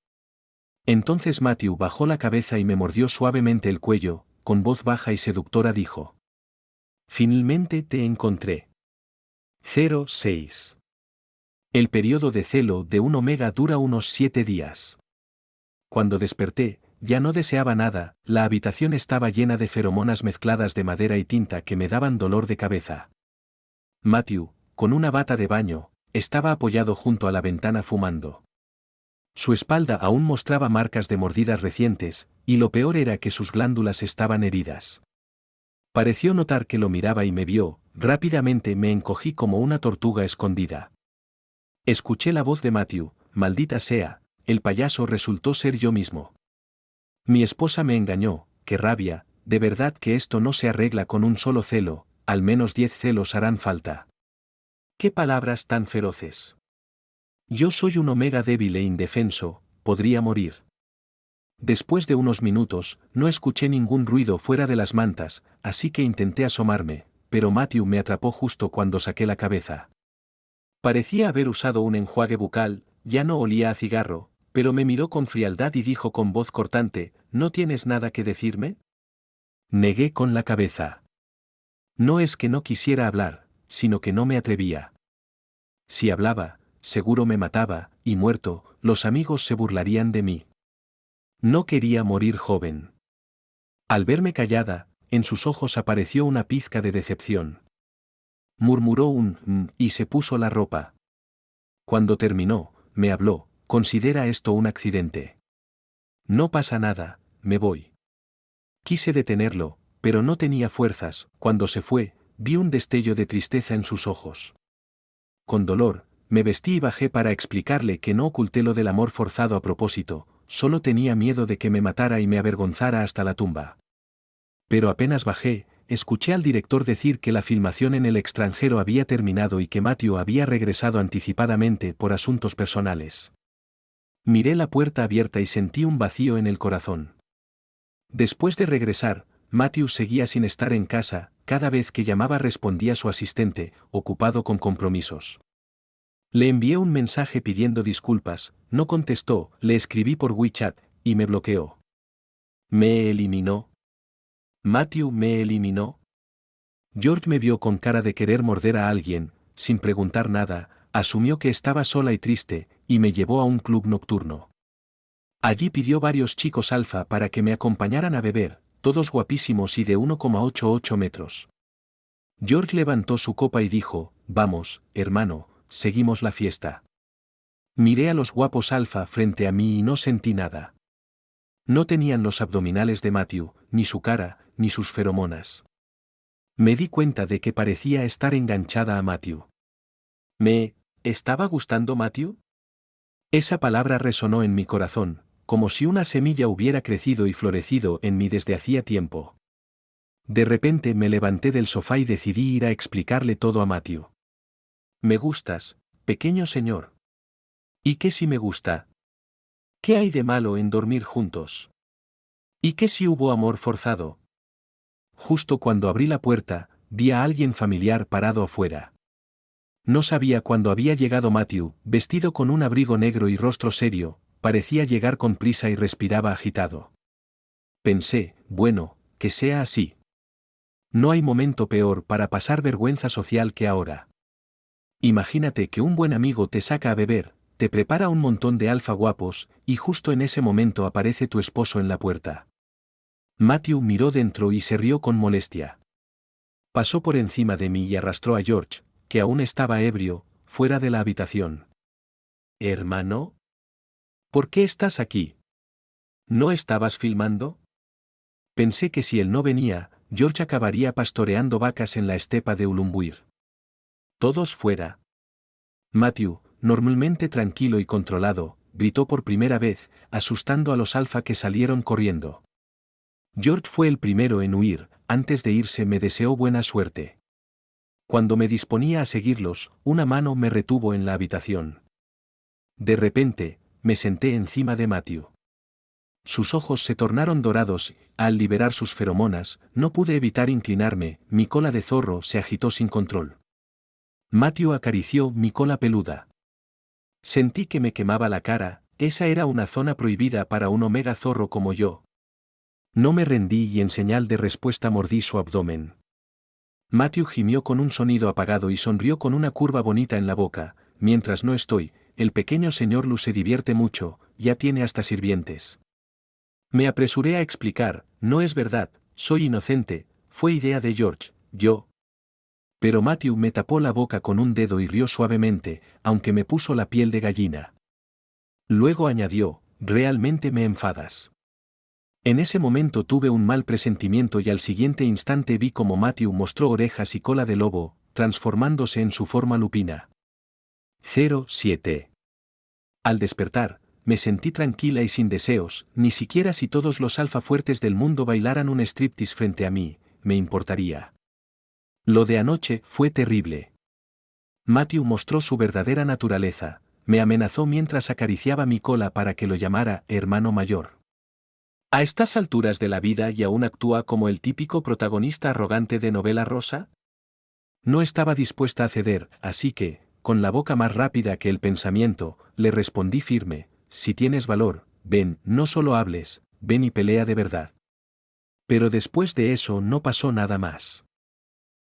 Entonces Matthew bajó la cabeza y me mordió suavemente el cuello, con voz baja y seductora dijo. Finalmente te encontré. 06. El periodo de celo de un omega dura unos 7 días. Cuando desperté, ya no deseaba nada, la habitación estaba llena de feromonas mezcladas de madera y tinta que me daban dolor de cabeza. Matthew, con una bata de baño, estaba apoyado junto a la ventana fumando. Su espalda aún mostraba marcas de mordidas recientes, y lo peor era que sus glándulas estaban heridas. Pareció notar que lo miraba y me vio, rápidamente me encogí como una tortuga escondida. Escuché la voz de Matthew, maldita sea, el payaso resultó ser yo mismo. Mi esposa me engañó, qué rabia, de verdad que esto no se arregla con un solo celo, al menos 10 celos harán falta. ¿Qué palabras tan feroces? Yo soy un omega débil e indefenso, podría morir. Después de unos minutos, no escuché ningún ruido fuera de las mantas, así que intenté asomarme, pero Matthew me atrapó justo cuando saqué la cabeza. Parecía haber usado un enjuague bucal, ya no olía a cigarro, pero me miró con frialdad y dijo con voz cortante, ¿no tienes nada que decirme? Negué con la cabeza. No es que no quisiera hablar, sino que no me atrevía. Si hablaba, seguro me mataba, y muerto, los amigos se burlarían de mí. No quería morir joven. Al verme callada, en sus ojos apareció una pizca de decepción. Murmuró un y se puso la ropa. Cuando terminó, me habló, considera esto un accidente. No pasa nada, me voy. Quise detenerlo, pero no tenía fuerzas, cuando se fue, vi un destello de tristeza en sus ojos. Con dolor, me vestí y bajé para explicarle que no oculté lo del amor forzado a propósito, solo tenía miedo de que me matara y me avergonzara hasta la tumba. Pero apenas bajé, escuché al director decir que la filmación en el extranjero había terminado y que Matthew había regresado anticipadamente por asuntos personales. Miré la puerta abierta y sentí un vacío en el corazón. Después de regresar, Matthew seguía sin estar en casa, cada vez que llamaba respondía su asistente, ocupado con compromisos. Le envié un mensaje pidiendo disculpas, no contestó, le escribí por WeChat, y me bloqueó. ¿Me eliminó? ¿Matthew me eliminó? George me vio con cara de querer morder a alguien, sin preguntar nada, asumió que estaba sola y triste, y me llevó a un club nocturno. Allí pidió varios chicos alfa para que me acompañaran a beber, todos guapísimos y de 1,88 metros. George levantó su copa y dijo, vamos, hermano, seguimos la fiesta. Miré a los guapos alfa frente a mí y no sentí nada. No tenían los abdominales de Matthew, ni su cara, ni sus feromonas. Me di cuenta de que parecía estar enganchada a Matthew. ¿Me estaba gustando Matthew? Esa palabra resonó en mi corazón, como si una semilla hubiera crecido y florecido en mí desde hacía tiempo. De repente me levanté del sofá y decidí ir a explicarle todo a Matthew. Me gustas, pequeño señor. ¿Y qué si me gusta? ¿Qué hay de malo en dormir juntos? ¿Y qué si hubo amor forzado? Justo cuando abrí la puerta, vi a alguien familiar parado afuera. No sabía cuándo había llegado Matthew, vestido con un abrigo negro y rostro serio, parecía llegar con prisa y respiraba agitado. Pensé, bueno, que sea así. No hay momento peor para pasar vergüenza social que ahora. Imagínate que un buen amigo te saca a beber, te prepara un montón de alfa guapos, y justo en ese momento aparece tu esposo en la puerta. Matthew miró dentro y se rió con molestia. Pasó por encima de mí y arrastró a George, que aún estaba ebrio, fuera de la habitación. ¿Hermano? ¿Por qué estás aquí? ¿No estabas filmando? Pensé que si él no venía, George acabaría pastoreando vacas en la estepa de Ulumbuir. Todos fuera. Matthew, normalmente tranquilo y controlado, gritó por primera vez, asustando a los alfa que salieron corriendo. George fue el primero en huir, antes de irse me deseó buena suerte. Cuando me disponía a seguirlos, una mano me retuvo en la habitación. De repente, me senté encima de Matthew. Sus ojos se tornaron dorados, al liberar sus feromonas, no pude evitar inclinarme, mi cola de zorro se agitó sin control. Matthew acarició mi cola peluda. Sentí que me quemaba la cara, esa era una zona prohibida para un omega zorro como yo. No me rendí y en señal de respuesta mordí su abdomen. Matthew gimió con un sonido apagado y sonrió con una curva bonita en la boca. Mientras no estoy, el pequeño señor Lu se divierte mucho, ya tiene hasta sirvientes. Me apresuré a explicar, no es verdad, soy inocente, fue idea de George, yo. Pero Matthew me tapó la boca con un dedo y rió suavemente, aunque me puso la piel de gallina. Luego añadió, realmente me enfadas. En ese momento tuve un mal presentimiento y al siguiente instante vi como Matthew mostró orejas y cola de lobo, transformándose en su forma lupina. 07. Al despertar, me sentí tranquila y sin deseos, ni siquiera si todos los alfa fuertes del mundo bailaran un striptease frente a mí, me importaría. Lo de anoche fue terrible. Matthew mostró su verdadera naturaleza, me amenazó mientras acariciaba mi cola para que lo llamara hermano mayor. ¿A estas alturas de la vida y aún actúa como el típico protagonista arrogante de novela rosa? No estaba dispuesta a ceder, así que, con la boca más rápida que el pensamiento, le respondí firme, si tienes valor, ven, no solo hables, ven y pelea de verdad. Pero después de eso no pasó nada más.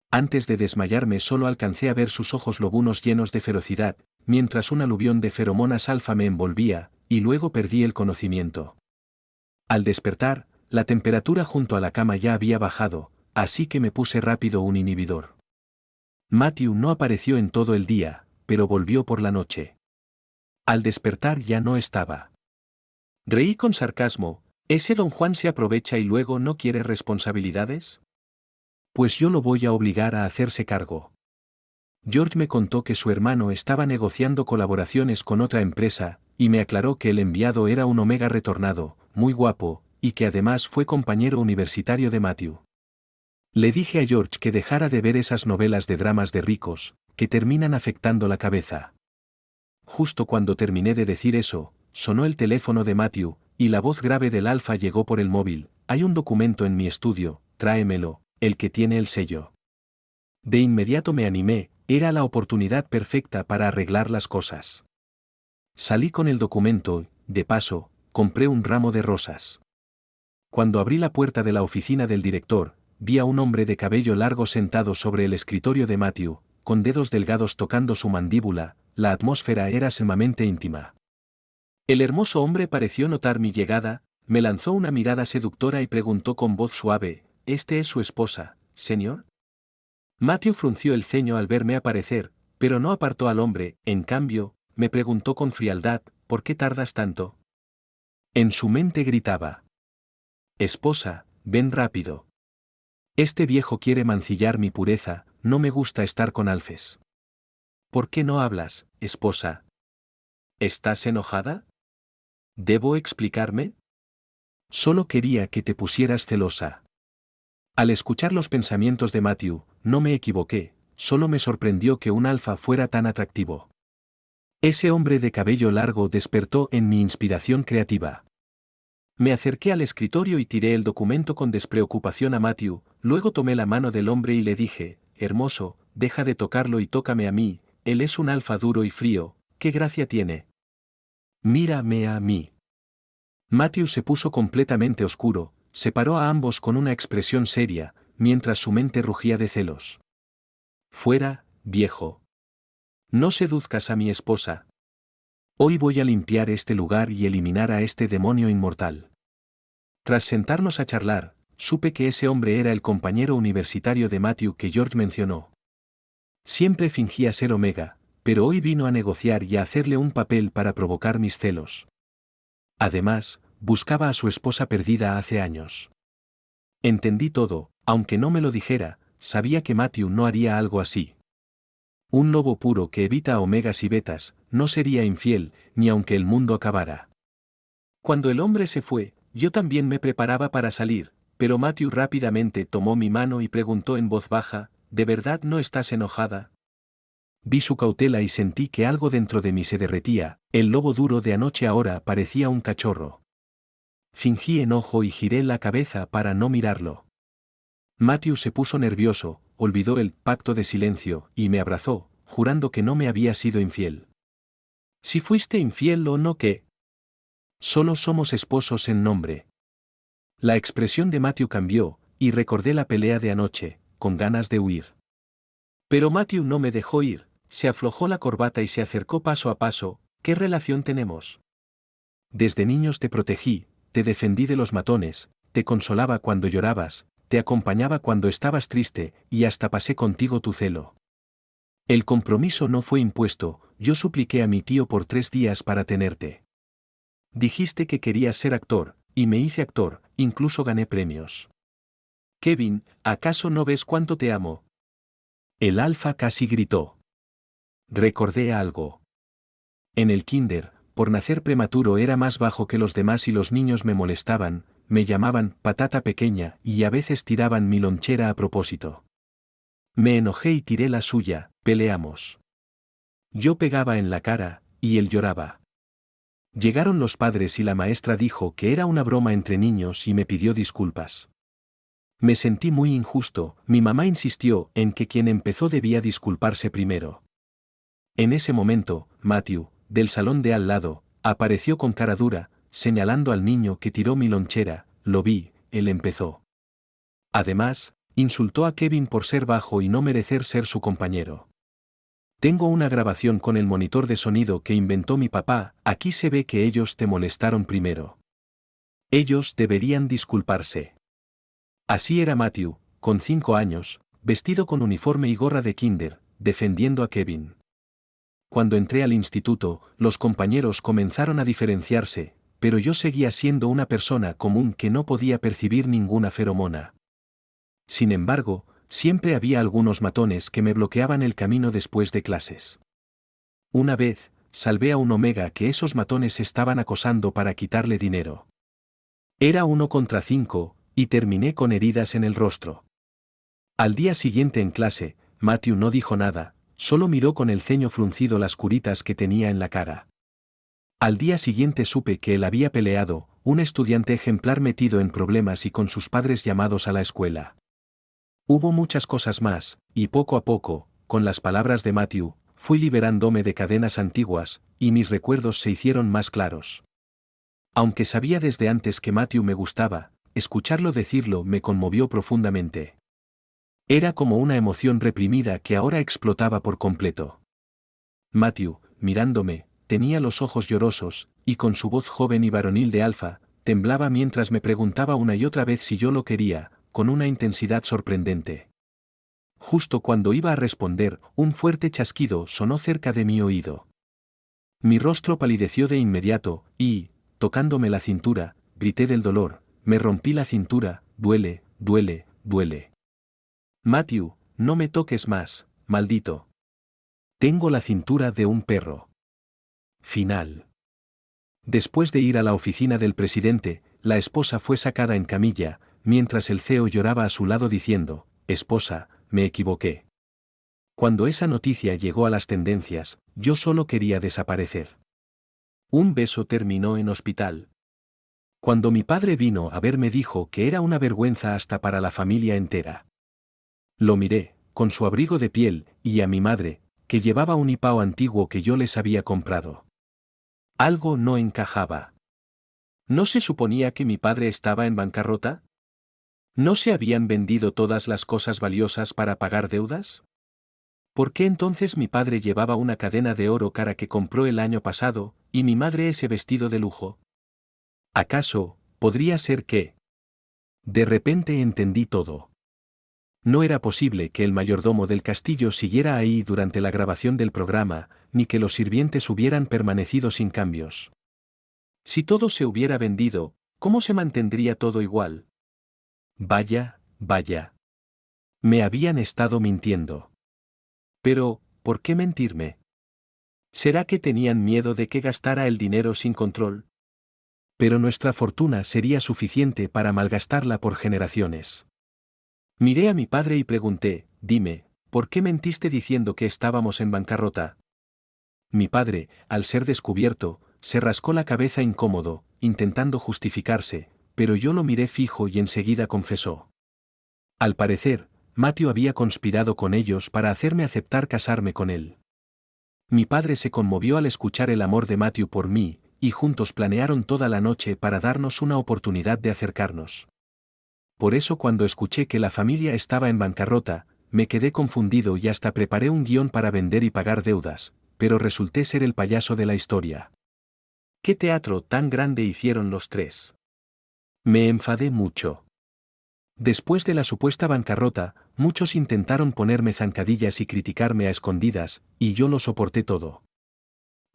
Antes de desmayarme solo alcancé a ver sus ojos lobunos llenos de ferocidad, mientras un aluvión de feromonas alfa me envolvía, y luego perdí el conocimiento. Al despertar, la temperatura junto a la cama ya había bajado, así que me puse rápido un inhibidor. Matthew no apareció en todo el día, pero volvió por la noche. Al despertar ya no estaba. Reí con sarcasmo, ¿ese don Juan se aprovecha y luego no quiere responsabilidades? Pues yo lo voy a obligar a hacerse cargo. George me contó que su hermano estaba negociando colaboraciones con otra empresa, y me aclaró que el enviado era un omega retornado, muy guapo, y que además fue compañero universitario de Matthew. Le dije a George que dejara de ver esas novelas de dramas de ricos, que terminan afectando la cabeza. Justo cuando terminé de decir eso, sonó el teléfono de Matthew, y la voz grave del alfa llegó por el móvil, hay un documento en mi estudio, tráemelo, el que tiene el sello. De inmediato me animé, era la oportunidad perfecta para arreglar las cosas. Salí con el documento, de paso, compré un ramo de rosas. Cuando abrí la puerta de la oficina del director, vi a un hombre de cabello largo sentado sobre el escritorio de Matthew, con dedos delgados tocando su mandíbula, la atmósfera era sumamente íntima. El hermoso hombre pareció notar mi llegada, me lanzó una mirada seductora y preguntó con voz suave, ¿este es su esposa, señor? Matthew frunció el ceño al verme aparecer, pero no apartó al hombre, en cambio, me preguntó con frialdad, ¿por qué tardas tanto? En su mente gritaba. Esposa, ven rápido. Este viejo quiere mancillar mi pureza, no me gusta estar con alfes. ¿Por qué no hablas, esposa? ¿Estás enojada? ¿Debo explicarme? Solo quería que te pusieras celosa. Al escuchar los pensamientos de Matthew, no me equivoqué, solo me sorprendió que un alfa fuera tan atractivo. Ese hombre de cabello largo despertó en mi inspiración creativa. Me acerqué al escritorio y tiré el documento con despreocupación a Matthew, luego tomé la mano del hombre y le dije, hermoso, deja de tocarlo y tócame a mí, él es un alfa duro y frío, ¿qué gracia tiene? Mírame a mí. Matthew se puso completamente oscuro, separó a ambos con una expresión seria, mientras su mente rugía de celos. Fuera, viejo. No seduzcas a mi esposa. Hoy voy a limpiar este lugar y eliminar a este demonio inmortal. Tras sentarnos a charlar, supe que ese hombre era el compañero universitario de Matthew que George mencionó. Siempre fingía ser Omega, pero hoy vino a negociar y a hacerle un papel para provocar mis celos. Además, buscaba a su esposa perdida hace años. Entendí todo, aunque no me lo dijera, sabía que Matthew no haría algo así. Un lobo puro que evita a omegas y betas, no sería infiel, ni aunque el mundo acabara. Cuando el hombre se fue, yo también me preparaba para salir, pero Matthew rápidamente tomó mi mano y preguntó en voz baja, ¿de verdad no estás enojada? Vi su cautela y sentí que algo dentro de mí se derretía, el lobo duro de anoche ahora parecía un cachorro. Fingí enojo y giré la cabeza para no mirarlo. Matthew se puso nervioso, olvidó el pacto de silencio y me abrazó, jurando que no me había sido infiel. Si fuiste infiel o no, ¿qué? Solo somos esposos en nombre. La expresión de Matthew cambió, y recordé la pelea de anoche, con ganas de huir. Pero Matthew no me dejó ir, se aflojó la corbata y se acercó paso a paso. ¿Qué relación tenemos? Desde niños te protegí, te defendí de los matones, te consolaba cuando llorabas, te acompañaba cuando estabas triste, y hasta pasé contigo tu celo. El compromiso no fue impuesto, yo supliqué a mi tío por 3 días para tenerte. Dijiste que querías ser actor, y me hice actor, incluso gané premios. Kevin, ¿acaso no ves cuánto te amo? El alfa casi gritó. Recordé algo. En el kinder, por nacer prematuro era más bajo que los demás y los niños me molestaban, me llamaban patata pequeña y a veces tiraban mi lonchera a propósito. Me enojé y tiré la suya, peleamos. Yo pegaba en la cara, y él lloraba. Llegaron los padres y la maestra dijo que era una broma entre niños y me pidió disculpas. Me sentí muy injusto, mi mamá insistió en que quien empezó debía disculparse primero. En ese momento, Matthew, del salón de al lado, apareció con cara dura, señalando al niño que tiró mi lonchera. Lo vi, él empezó. Además, insultó a Kevin por ser bajo y no merecer ser su compañero. Tengo una grabación con el monitor de sonido que inventó mi papá, aquí se ve que ellos te molestaron primero. Ellos deberían disculparse. Así era Matthew, con 5 años, vestido con uniforme y gorra de kinder, defendiendo a Kevin. Cuando entré al instituto, los compañeros comenzaron a diferenciarse, pero yo seguía siendo una persona común que no podía percibir ninguna feromona. Sin embargo, siempre había algunos matones que me bloqueaban el camino después de clases. Una vez, salvé a un omega que esos matones estaban acosando para quitarle dinero. Era 1 contra 5, y terminé con heridas en el rostro. Al día siguiente en clase, Matthew no dijo nada, solo miró con el ceño fruncido las curitas que tenía en la cara. Al día siguiente supe que él había peleado, un estudiante ejemplar metido en problemas y con sus padres llamados a la escuela. Hubo muchas cosas más, y poco a poco, con las palabras de Matthew, fui liberándome de cadenas antiguas, y mis recuerdos se hicieron más claros. Aunque sabía desde antes que Matthew me gustaba, escucharlo decirlo me conmovió profundamente. Era como una emoción reprimida que ahora explotaba por completo. Matthew, mirándome, tenía los ojos llorosos, y con su voz joven y varonil de alfa, temblaba mientras me preguntaba una y otra vez si yo lo quería, con una intensidad sorprendente. Justo cuando iba a responder, un fuerte chasquido sonó cerca de mi oído. Mi rostro palideció de inmediato, y, tocándome la cintura, grité del dolor, me rompí la cintura, duele, duele, duele. Matthew, no me toques más, maldito. Tengo la cintura de un perro. Final. Después de ir a la oficina del presidente, la esposa fue sacada en camilla, mientras el CEO lloraba a su lado diciendo, esposa, me equivoqué. Cuando esa noticia llegó a las tendencias, yo solo quería desaparecer. Un beso terminó en hospital. Cuando mi padre vino a verme dijo que era una vergüenza hasta para la familia entera. Lo miré, con su abrigo de piel, y a mi madre, que llevaba un hipao antiguo que yo les había comprado. Algo no encajaba. ¿No se suponía que mi padre estaba en bancarrota? ¿No se habían vendido todas las cosas valiosas para pagar deudas? ¿Por qué entonces mi padre llevaba una cadena de oro cara que compró el año pasado, y mi madre ese vestido de lujo? ¿Acaso, podría ser que? De repente entendí todo. No era posible que el mayordomo del castillo siguiera ahí durante la grabación del programa, ni que los sirvientes hubieran permanecido sin cambios. Si todo se hubiera vendido, ¿cómo se mantendría todo igual? Vaya, vaya. Me habían estado mintiendo. Pero, ¿por qué mentirme? ¿Será que tenían miedo de que gastara el dinero sin control? Pero nuestra fortuna sería suficiente para malgastarla por generaciones. Miré a mi padre y pregunté, dime, ¿por qué mentiste diciendo que estábamos en bancarrota? Mi padre, al ser descubierto, se rascó la cabeza incómodo, intentando justificarse, pero yo lo miré fijo y enseguida confesó. Al parecer, Matthew había conspirado con ellos para hacerme aceptar casarme con él. Mi padre se conmovió al escuchar el amor de Matthew por mí, y juntos planearon toda la noche para darnos una oportunidad de acercarnos. Por eso cuando escuché que la familia estaba en bancarrota, me quedé confundido y hasta preparé un guión para vender y pagar deudas, pero resulté ser el payaso de la historia. ¿Qué teatro tan grande hicieron los tres? Me enfadé mucho. Después de la supuesta bancarrota, muchos intentaron ponerme zancadillas y criticarme a escondidas, y yo lo soporté todo.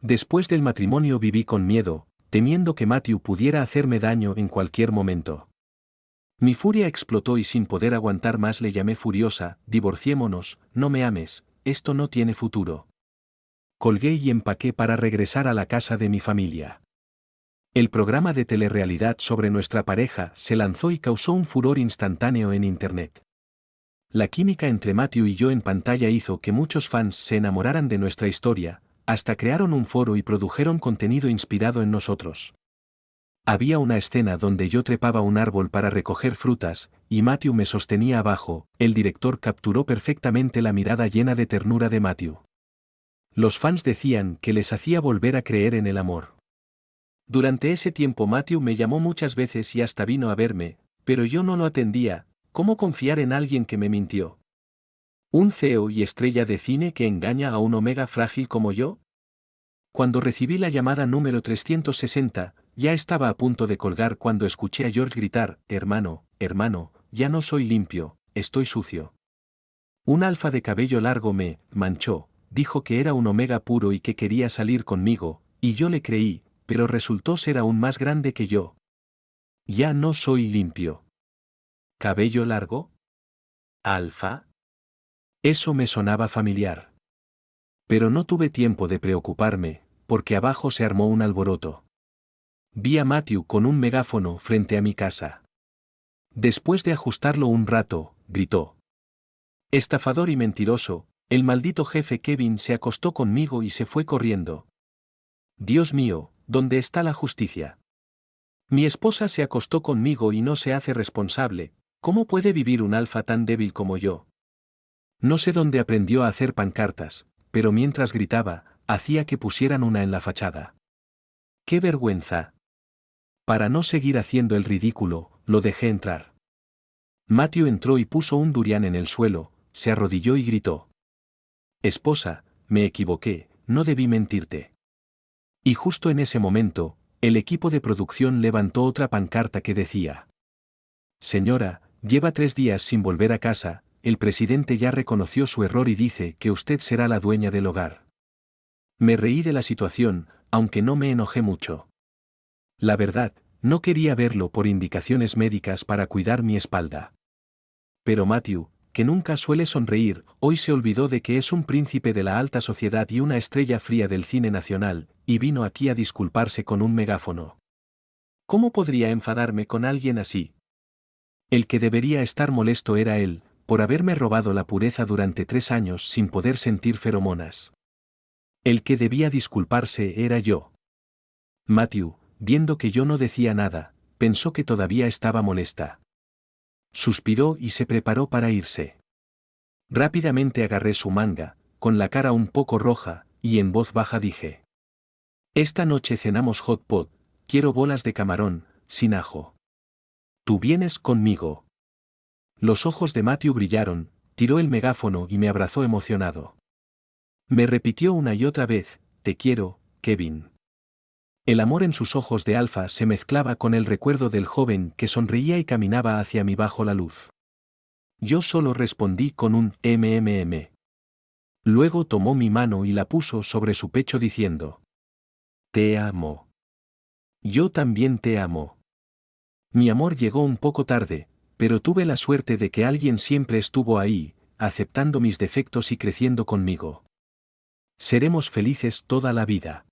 Después del matrimonio viví con miedo, temiendo que Matthew pudiera hacerme daño en cualquier momento. Mi furia explotó y sin poder aguantar más le llamé furiosa, divorciémonos, no me ames, esto no tiene futuro. Colgué y empaqué para regresar a la casa de mi familia. El programa de telerrealidad sobre nuestra pareja se lanzó y causó un furor instantáneo en Internet. La química entre Matthew y yo en pantalla hizo que muchos fans se enamoraran de nuestra historia, hasta crearon un foro y produjeron contenido inspirado en nosotros. Había una escena donde yo trepaba un árbol para recoger frutas, y Matthew me sostenía abajo. El director capturó perfectamente la mirada llena de ternura de Matthew. Los fans decían que les hacía volver a creer en el amor. Durante ese tiempo Matthew me llamó muchas veces y hasta vino a verme, pero yo no lo atendía. ¿Cómo confiar en alguien que me mintió? ¿Un CEO y estrella de cine que engaña a un omega frágil como yo? Cuando recibí la llamada número 360, ya estaba a punto de colgar cuando escuché a George gritar, hermano, hermano, ya no soy limpio, estoy sucio. Un alfa de cabello largo me manchó, dijo que era un omega puro y que quería salir conmigo, y yo le creí, pero resultó ser aún más grande que yo. Ya no soy limpio. ¿Cabello largo? ¿Alfa? Eso me sonaba familiar. Pero no tuve tiempo de preocuparme, porque abajo se armó un alboroto. Vi a Matthew con un megáfono frente a mi casa. Después de ajustarlo un rato, gritó. Estafador y mentiroso, el maldito jefe Kevin se acostó conmigo y se fue corriendo. Dios mío, ¿dónde está la justicia? Mi esposa se acostó conmigo y no se hace responsable, ¿cómo puede vivir un alfa tan débil como yo? No sé dónde aprendió a hacer pancartas, pero mientras gritaba, hacía que pusieran una en la fachada. ¡Qué vergüenza! Para no seguir haciendo el ridículo, lo dejé entrar. Matthew entró y puso un durian en el suelo, se arrodilló y gritó. Esposa, me equivoqué, no debí mentirte. Y justo en ese momento, el equipo de producción levantó otra pancarta que decía. Señora, lleva 3 días sin volver a casa, el presidente ya reconoció su error y dice que usted será la dueña del hogar. Me reí de la situación, aunque no me enojé mucho. La verdad, no quería verlo por indicaciones médicas para cuidar mi espalda. Pero Matthew, que nunca suele sonreír, hoy se olvidó de que es un príncipe de la alta sociedad y una estrella fría del cine nacional, y vino aquí a disculparse con un megáfono. ¿Cómo podría enfadarme con alguien así? El que debería estar molesto era él, por haberme robado la pureza durante 3 años sin poder sentir feromonas. El que debía disculparse era yo. Matthew, viendo que yo no decía nada, pensó que todavía estaba molesta. Suspiró y se preparó para irse. Rápidamente agarré su manga, con la cara un poco roja, y en voz baja dije. Esta noche cenamos hot pot, quiero bolas de camarón, sin ajo. ¿Tú vienes conmigo? Los ojos de Matthew brillaron, tiró el megáfono y me abrazó emocionado. Me repitió una y otra vez, te quiero, Kevin. El amor en sus ojos de alfa se mezclaba con el recuerdo del joven que sonreía y caminaba hacia mí bajo la luz. Yo solo respondí con un MMM. Luego tomó mi mano y la puso sobre su pecho diciendo. Te amo. Yo también te amo. Mi amor llegó un poco tarde, pero tuve la suerte de que alguien siempre estuvo ahí, aceptando mis defectos y creciendo conmigo. Seremos felices toda la vida.